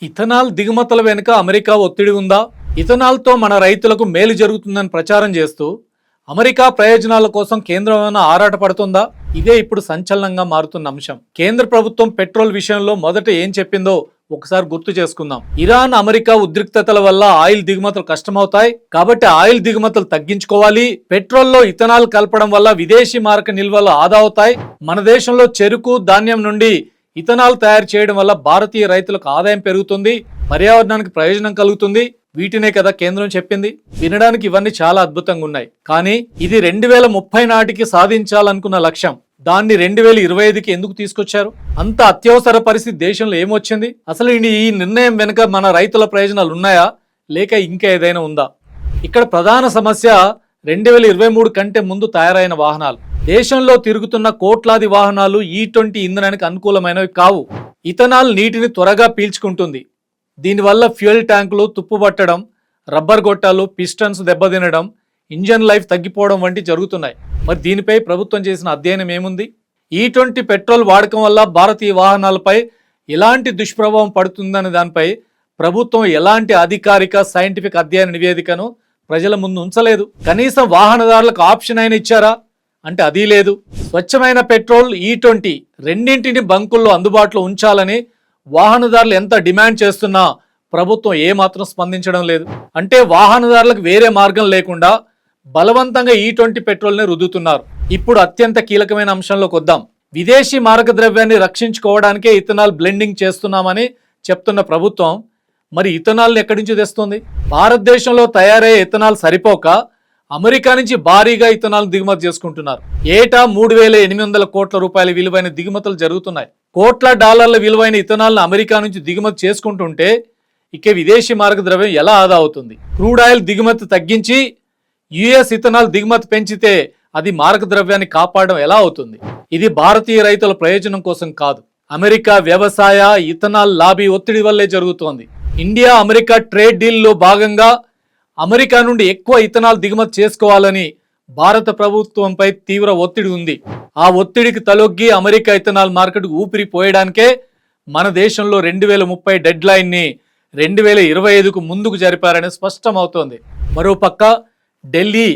Ethanol దిగుమతుల వెనుక America ఒత్తిడి ఉందా? ఇథనాల్తో మన రైతులకు మేలు జరుగుతుందని ప్రచారం చేస్తూ అమెరికా ప్రయోజనాల కోసం కేంద్రం ఏమైనా ఆరాటపడుతుందా? ఇదే ఇప్పుడు సంచలనంగా మారుతున్న అంశం. కేంద్ర ప్రభుత్వం పెట్రోల్ విషయంలో మొదట ఏం చెప్పిందో ఒకసారి గుర్తు చేసుకుందాం. ఇరాన్ అమెరికా ఉద్రిక్తతల వల్ల ఆయిల్ దిగుమతులు కష్టమవుతాయి కాబట్టి ఆయిల్ దిగుమతులు తగ్గించుకోవాలి. పెట్రోల్లో ఇథనాల్ కలపడం వల్ల విదేశీ మారక నిల్వలు ఆదా అవుతాయి. మన దేశంలో చెరుకు ధాన్యం నుండి ఇథనాల్ తయారు చేయడం వల్ల భారతీయ రైతులకు ఆదాయం పెరుగుతుంది, పర్యావరణానికి ప్రయోజనం కలుగుతుంది. వీటినే కదా కేంద్రం చెప్పింది. వినడానికి ఇవన్నీ చాలా అద్భుతంగా ఉన్నాయి. కానీ ఇది 2030 నాటికి సాధించాలనుకున్న లక్ష్యం. దాన్ని 2025కి ఎందుకు తీసుకొచ్చారు? అంత అత్యవసర పరిస్థితి దేశంలో ఏమొచ్చింది? అసలు ఈ నిర్ణయం వెనుక మన రైతుల ప్రయోజనాలు ఉన్నాయా లేక ఇంకా ఏదైనా ఉందా? ఇక్కడ ప్రధాన సమస్య 2023 కంటే ముందు తయారైన వాహనాలు. దేశంలో తిరుగుతున్న కోట్లాది వాహనాలు E20 ఇంధనానికి అనుకూలమైనవి కావు. ఇథనాల్ నీటిని త్వరగా పీల్చుకుంటుంది. దీనివల్ల ఫ్యూయల్ ట్యాంకులు తుప్పుపట్టడం, రబ్బర్ గొట్టాలు, పిస్టన్స్ దెబ్బతినడం, ఇంజన్ లైఫ్ తగ్గిపోవడం వంటి జరుగుతున్నాయి. మరి దీనిపై ప్రభుత్వం చేసిన అధ్యయనం ఏముంది? E20 పెట్రోల్ వాడకం వల్ల భారతీయ వాహనాలపై ఎలాంటి దుష్ప్రభావం పడుతుందనే దానిపై ప్రభుత్వం ఎలాంటి అధికారిక సైంటిఫిక్ అధ్యయన నివేదికను ప్రజల ముందు ఉంచలేదు. కనీసం వాహనదారులకు ఆప్షన్ అయినా ఇచ్చారా అంటే అది లేదు. స్వచ్ఛమైన పెట్రోల్, E20 రెండింటిని బంకుల్లో అందుబాటులో ఉంచాలని వాహనదారులు ఎంత డిమాండ్ చేస్తున్నా ప్రభుత్వం ఏమాత్రం స్పందించడం లేదు. అంటే వాహనదారులకు వేరే మార్గం లేకుండా బలవంతంగా E20 పెట్రోల్ని రుద్దుతున్నారు. ఇప్పుడు అత్యంత కీలకమైన అంశంలోకి వద్దాం. విదేశీ మారక ద్రవ్యాన్ని రక్షించుకోవడానికే ఇథనాల్ బ్లెండింగ్ చేస్తున్నామని చెప్తున్న ప్రభుత్వం మరి ఇథనాల్ని ఎక్కడి నుంచి తెస్తుంది? భారతదేశంలో తయారయ్యే ఇథనాల్ సరిపోక అమెరికా నుంచి భారీగా ఇథనాల్ దిగుమతి చేసుకుంటున్నారు. ఏటా 3,800 కోట్ల రూపాయల విలువైన దిగుమతులు జరుగుతున్నాయి. కోట్ల డాలర్ల విలువైన ఇథనాల్ను అమెరికా నుంచి దిగుమతి చేసుకుంటుంటే ఇక విదేశీ మారక ద్రవ్యం ఎలా ఆదా అవుతుంది? క్రూడ్ ఆయిల్ దిగుమతి తగ్గించి US ఇథనాల్ దిగుమతి పెంచితే అది మారక ద్రవ్యాన్ని కాపాడడం ఎలా అవుతుంది? ఇది భారతీయ రైతుల ప్రయోజనం కోసం కాదు, అమెరికా వ్యవసాయ ఇథనాల్ లాబీ ఒత్తిడి వల్లే జరుగుతోంది. ఇండియా అమెరికా ట్రేడ్ డీల్లో భాగంగా అమెరికా నుండి ఎక్కువ ఇథనాల్ దిగుమతి చేసుకోవాలని భారత ప్రభుత్వంపై తీవ్ర ఒత్తిడి ఉంది. ఆ ఒత్తిడికి తలొగ్గి అమెరికా ఇథనాల్ మార్కెట్ ఊపిరి పోయడానికే మన దేశంలో 2030 డెడ్ లైన్ని 2025కు ముందుకు జరిపారని స్పష్టమవుతోంది. మరోపక్క ఢిల్లీ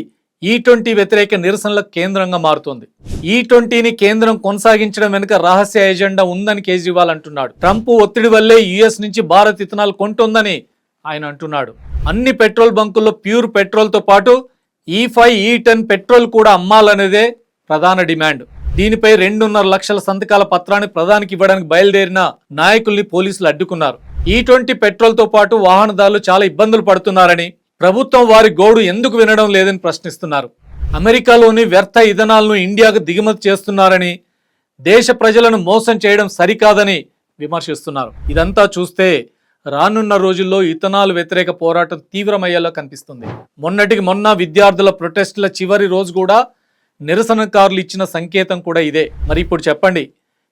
E20 వ్యతిరేక నిరసనల కేంద్రంగా మారుతోంది. E20ని కేంద్రం కొనసాగించడం వెనుక రహస్య ఎజెండా ఉందని కేజ్రీవాల్ అంటున్నాడు. ట్రంప్ ఒత్తిడి వల్లే US నుంచి భారత్ ఇథనాల్ కొంటుందని ఆయన అంటున్నాడు. అన్ని పెట్రోల్ బంకుల్లో ప్యూర్ పెట్రోల్తో పాటు E5, E10 పెట్రోల్ కూడా అమ్మాలనేదే ప్రధాన డిమాండ్. దీనిపై 2.5 లక్షల సంతకాల పత్రాన్ని ప్రధానికి ఇవ్వడానికి బయలుదేరిన నాయకుల్ని పోలీసులు అడ్డుకున్నారు. E20 పెట్రోల్తో పాటు వాహనదారులు చాలా ఇబ్బందులు పడుతున్నారని, ప్రభుత్వం వారి గోడు ఎందుకు వినడం లేదని ప్రశ్నిస్తున్నారు. అమెరికాలోని వ్యర్థ ఇథనాల్ను ఇండియాకు దిగుమతి చేస్తున్నారని, దేశ ప్రజలను మోసం చేయడం సరికాదని విమర్శిస్తున్నారు. ఇదంతా చూస్తే రానున్న రోజుల్లో ఇథనాల్ వ్యతిరేక పోరాటం తీవ్రమయ్యేలా కనిపిస్తుంది. మొన్నటికి మొన్న విద్యార్థుల ప్రొటెస్టుల చివరి రోజు కూడా నిరసనకారులు ఇచ్చిన సంకేతం కూడా ఇదే. మరి ఇప్పుడు చెప్పండి,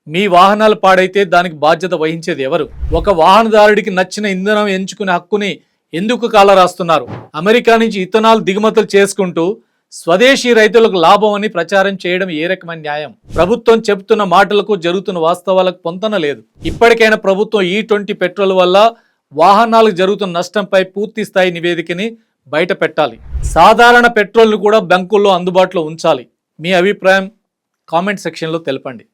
మీ వాహనాలు పాడైతే దానికి బాధ్యత వహించేది ఎవరు? ఒక వాహనదారుడికి నచ్చిన ఇంధనం ఎంచుకునే హక్కుని ఎందుకు కాలరాస్తున్నారు? అమెరికా నుంచి ఇథనాల్ దిగుమతులు చేసుకుంటూ స్వదేశీ రైతులకు లాభం అని ప్రచారం చేయడం ఏ రకమైన న్యాయం? ప్రభుత్వం చెబుతున్న మాటలకు జరుగుతున్న వాస్తవాలకు పొంతన లేదు. ఇప్పటికైనా ప్రభుత్వం E20 పెట్రోల్ వల్ల వాహనాలకు జరుగుతున్న నష్టంపై పూర్తి స్థాయి నివేదికని బయట పెట్టాలి. సాధారణ పెట్రోల్ను కూడా బంకుల్లో అందుబాటులో ఉంచాలి. మీ అభిప్రాయం కామెంట్ సెక్షన్లో తెలపండి.